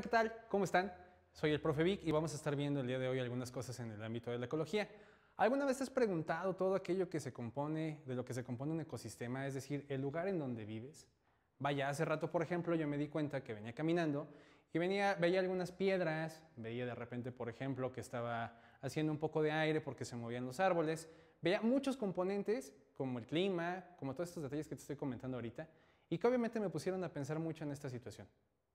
Hola, ¿qué tal? ¿Cómo están? Soy el profe Vic y vamos a estar viendo el día de hoy algunas cosas en el ámbito de la ecología. ¿Alguna vez te has preguntado todo aquello que se compone, de lo que se compone un ecosistema, es decir, el lugar en donde vives? Vaya, hace rato, por ejemplo, yo me di cuenta que venía caminando y veía algunas piedras, veía de repente, por ejemplo, que estaba haciendo un poco de aire porque se movían los árboles, veía muchos componentes, como el clima, como todos estos detalles que te estoy comentando ahorita, y que obviamente me pusieron a pensar mucho en esta situación.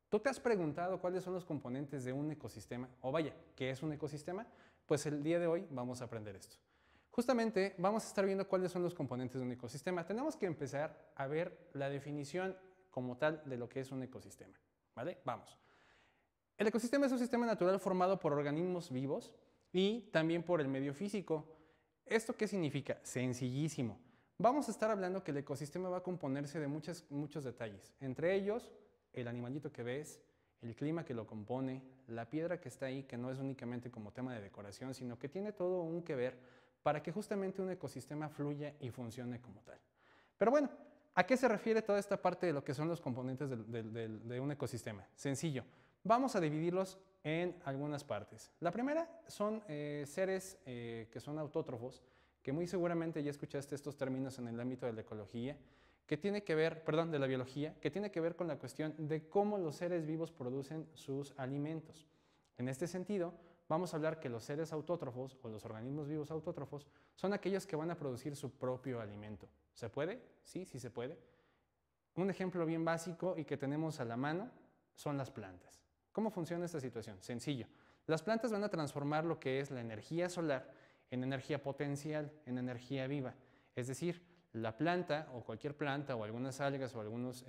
¿Tú te has preguntado cuáles son los componentes de un ecosistema? O vaya, ¿qué es un ecosistema? Pues el día de hoy vamos a aprender esto. Justamente vamos a estar viendo cuáles son los componentes de un ecosistema. Tenemos que empezar a ver la definición como tal de lo que es un ecosistema. ¿Vale? Vamos. El ecosistema es un sistema natural formado por organismos vivos y también por el medio físico. ¿Esto qué significa? Sencillísimo. Vamos a estar hablando que el ecosistema va a componerse de muchos detalles. Entre ellos, el animalito que ves, el clima que lo compone, la piedra que está ahí, que no es únicamente como tema de decoración, sino que tiene todo un que ver para que justamente un ecosistema fluya y funcione como tal. Pero bueno, ¿a qué se refiere toda esta parte de lo que son los componentes de un ecosistema? Sencillo. Vamos a dividirlos en algunas partes. La primera son seres que son autótrofos, que muy seguramente ya escuchaste estos términos en el ámbito de la ecología, que tiene que ver, perdón, de la biología, que tiene que ver con la cuestión de cómo los seres vivos producen sus alimentos. En este sentido, vamos a hablar que los seres autótrofos o los organismos vivos autótrofos son aquellos que van a producir su propio alimento. ¿Se puede? Sí, sí se puede. Un ejemplo bien básico y que tenemos a la mano son las plantas. ¿Cómo funciona esta situación? Sencillo. Las plantas van a transformar lo que es la energía solar en energía potencial, en energía viva. Es decir, la planta o cualquier planta o algunas algas o algunos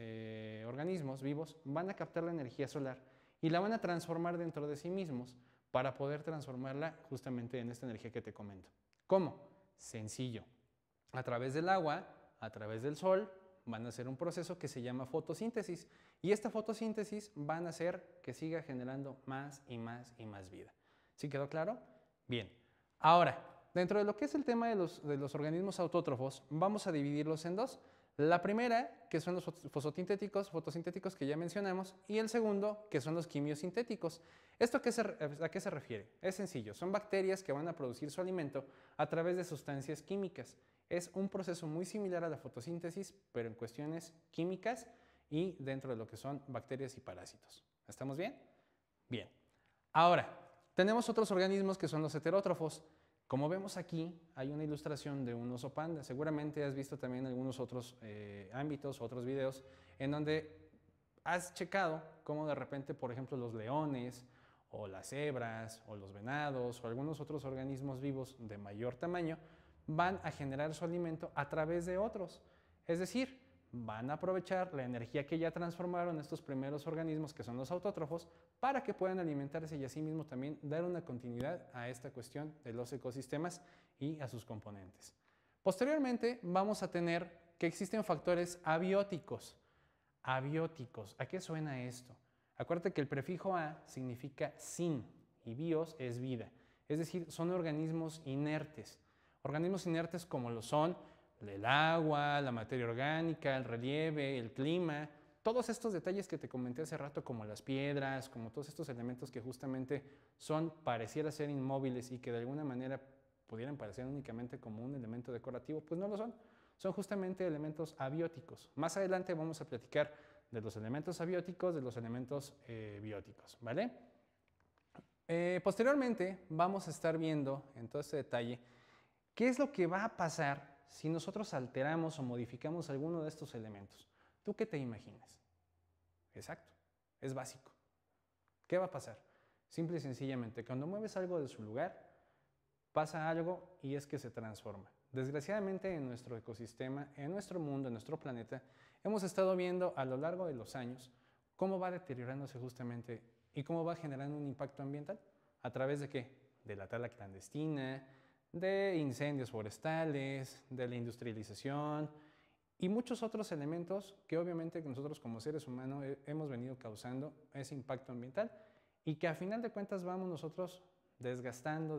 organismos vivos van a captar la energía solar y la van a transformar dentro de sí mismos para poder transformarla justamente en esta energía que te comento. ¿Cómo? Sencillo. A través del agua, a través del sol, van a hacer un proceso que se llama fotosíntesis y esta fotosíntesis van a hacer que siga generando más y más y más vida. ¿Sí quedó claro? Bien. Ahora, dentro de lo que es el tema de los organismos autótrofos, vamos a dividirlos en dos. La primera, que son los fotosintéticos que ya mencionamos, y el segundo, que son los quimiosintéticos. ¿Esto a qué se refiere? Es sencillo, son bacterias que van a producir su alimento a través de sustancias químicas. Es un proceso muy similar a la fotosíntesis, pero en cuestiones químicas y dentro de lo que son bacterias y parásitos. ¿Estamos bien? Bien. Ahora, tenemos otros organismos que son los heterótrofos. Como vemos aquí, hay una ilustración de un oso panda. Seguramente has visto también algunos otros ámbitos, otros videos, en donde has checado cómo de repente, por ejemplo, los leones o las cebras o los venados o algunos otros organismos vivos de mayor tamaño van a generar su alimento a través de otros. Es decir, van a aprovechar la energía que ya transformaron estos primeros organismos, que son los autótrofos, para que puedan alimentarse y asimismo también dar una continuidad a esta cuestión de los ecosistemas y a sus componentes. Posteriormente vamos a tener que existen factores abióticos. Abióticos, ¿a qué suena esto? Acuérdate que el prefijo a significa sin y bios es vida, es decir, son organismos inertes. Organismos inertes como lo son el agua, la materia orgánica, el relieve, el clima, todos estos detalles que te comenté hace rato, como las piedras, como todos estos elementos que justamente pareciera ser inmóviles y que de alguna manera pudieran parecer únicamente como un elemento decorativo, pues no lo son. Son justamente elementos abióticos. Más adelante vamos a platicar de los elementos abióticos, de los elementos bióticos, ¿vale? Posteriormente vamos a estar viendo en todo este detalle qué es lo que va a pasar si nosotros alteramos o modificamos alguno de estos elementos. ¿Tú qué te imaginas? Exacto, es básico. ¿Qué va a pasar? Simple y sencillamente, cuando mueves algo de su lugar, pasa algo y es que se transforma. Desgraciadamente en nuestro ecosistema, en nuestro mundo, en nuestro planeta, hemos estado viendo a lo largo de los años cómo va deteriorándose justamente y cómo va generando un impacto ambiental. ¿A través de qué? De la tala clandestina, de incendios forestales, de la industrialización y muchos otros elementos que obviamente nosotros como seres humanos hemos venido causando ese impacto ambiental y que a final de cuentas vamos nosotros desgastando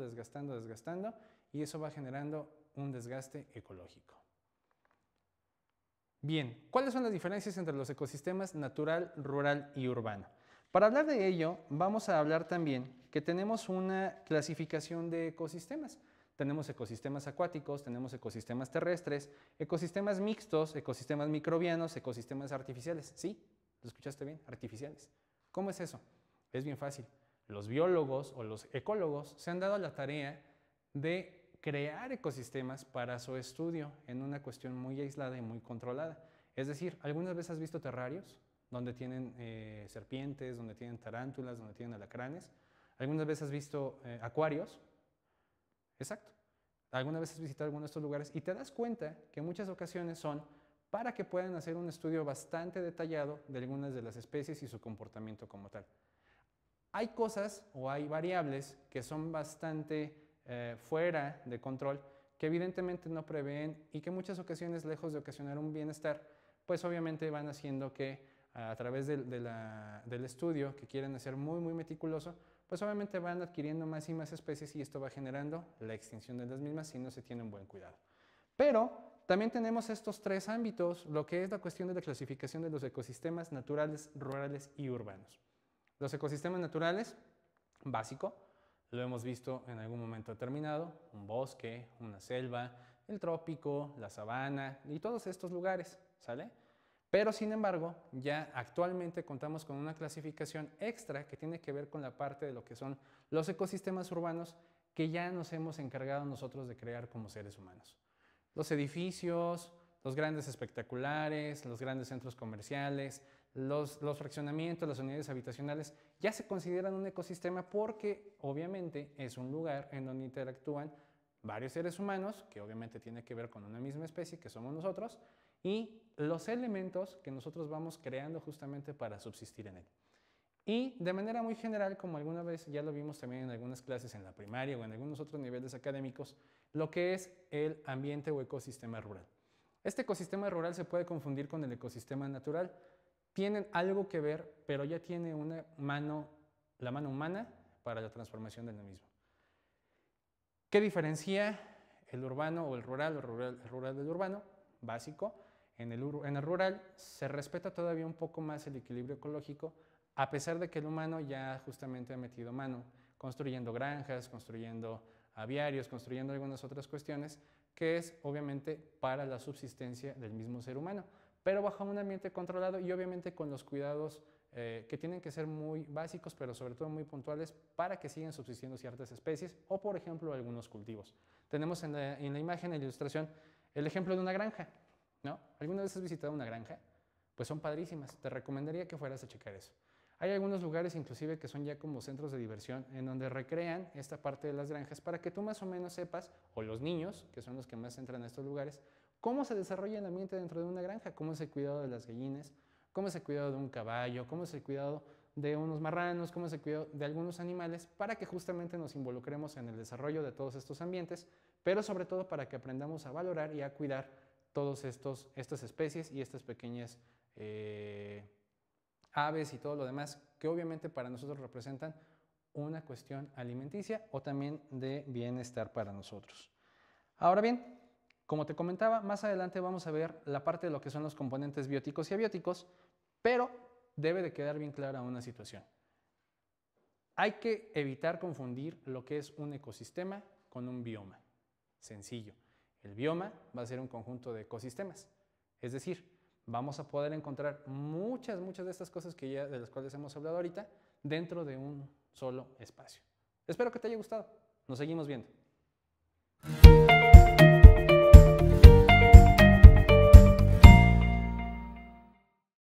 y eso va generando un desgaste ecológico. Bien, ¿cuáles son las diferencias entre los ecosistemas natural, rural y urbano? Para hablar de ello, vamos a hablar también que tenemos una clasificación de ecosistemas. Tenemos ecosistemas acuáticos, tenemos ecosistemas terrestres, ecosistemas mixtos, ecosistemas microbianos, ecosistemas artificiales. ¿Sí? ¿Lo escuchaste bien? Artificiales. ¿Cómo es eso? Es bien fácil. Los biólogos o los ecólogos se han dado la tarea de crear ecosistemas para su estudio en una cuestión muy aislada y muy controlada. Es decir, ¿algunas veces has visto terrarios donde tienen serpientes, donde tienen tarántulas, donde tienen alacranes? ¿Algunas veces has visto acuarios? Exacto. ¿Alguna vez has visitado alguno de estos lugares? Y te das cuenta que en muchas ocasiones son para que puedan hacer un estudio bastante detallado de algunas de las especies y su comportamiento como tal. Hay cosas o hay variables que son bastante fuera de control, que evidentemente no prevén y que en muchas ocasiones, lejos de ocasionar un bienestar, pues obviamente van haciendo que a través del estudio que quieren hacer muy meticuloso, pues obviamente van adquiriendo más y más especies y esto va generando la extinción de las mismas si no se tiene un buen cuidado. Pero también tenemos estos tres ámbitos, lo que es la cuestión de la clasificación de los ecosistemas naturales, rurales y urbanos. Los ecosistemas naturales, básico, lo hemos visto en algún momento determinado, un bosque, una selva, el trópico, la sabana y todos estos lugares, ¿sale? Pero sin embargo, ya actualmente contamos con una clasificación extra que tiene que ver con la parte de lo que son los ecosistemas urbanos que ya nos hemos encargado nosotros de crear como seres humanos. Los edificios, los grandes espectaculares, los grandes centros comerciales, los fraccionamientos, las unidades habitacionales, ya se consideran un ecosistema porque obviamente es un lugar en donde interactúan varios seres humanos, que obviamente tiene que ver con una misma especie que somos nosotros, y los elementos que nosotros vamos creando justamente para subsistir en él. Y de manera muy general, como alguna vez ya lo vimos también en algunas clases en la primaria o en algunos otros niveles académicos, lo que es el ambiente o ecosistema rural. Este ecosistema rural se puede confundir con el ecosistema natural. Tienen algo que ver, pero ya tiene la mano humana para la transformación del mismo. ¿Qué diferencia el urbano o el rural del urbano? Básico. En el rural se respeta todavía un poco más el equilibrio ecológico, a pesar de que el humano ya justamente ha metido mano, construyendo granjas, construyendo aviarios, construyendo algunas otras cuestiones, que es obviamente para la subsistencia del mismo ser humano, pero bajo un ambiente controlado y obviamente con los cuidados que tienen que ser muy básicos, pero sobre todo muy puntuales para que sigan subsistiendo ciertas especies o, por ejemplo, algunos cultivos. Tenemos en la imagen, en la ilustración, el ejemplo de una granja, ¿no? ¿Alguna vez has visitado una granja? Pues son padrísimas, te recomendaría que fueras a checar eso. Hay algunos lugares inclusive que son ya como centros de diversión en donde recrean esta parte de las granjas para que tú más o menos sepas, o los niños, que son los que más entran a estos lugares, cómo se desarrolla el ambiente dentro de una granja, cómo es el cuidado de las gallinas, cómo es el cuidado de un caballo, cómo es el cuidado de unos marranos, cómo es el cuidado de algunos animales, para que justamente nos involucremos en el desarrollo de todos estos ambientes, pero sobre todo para que aprendamos a valorar y a cuidar todas estas especies y estas pequeñas aves y todo lo demás, que obviamente para nosotros representan una cuestión alimenticia o también de bienestar para nosotros. Ahora bien, como te comentaba, más adelante vamos a ver la parte de lo que son los componentes bióticos y abióticos, pero debe de quedar bien clara una situación. Hay que evitar confundir lo que es un ecosistema con un bioma. Sencillo. El bioma va a ser un conjunto de ecosistemas, es decir, vamos a poder encontrar muchas de estas cosas de las cuales hemos hablado ahorita dentro de un solo espacio. Espero que te haya gustado. Nos seguimos viendo.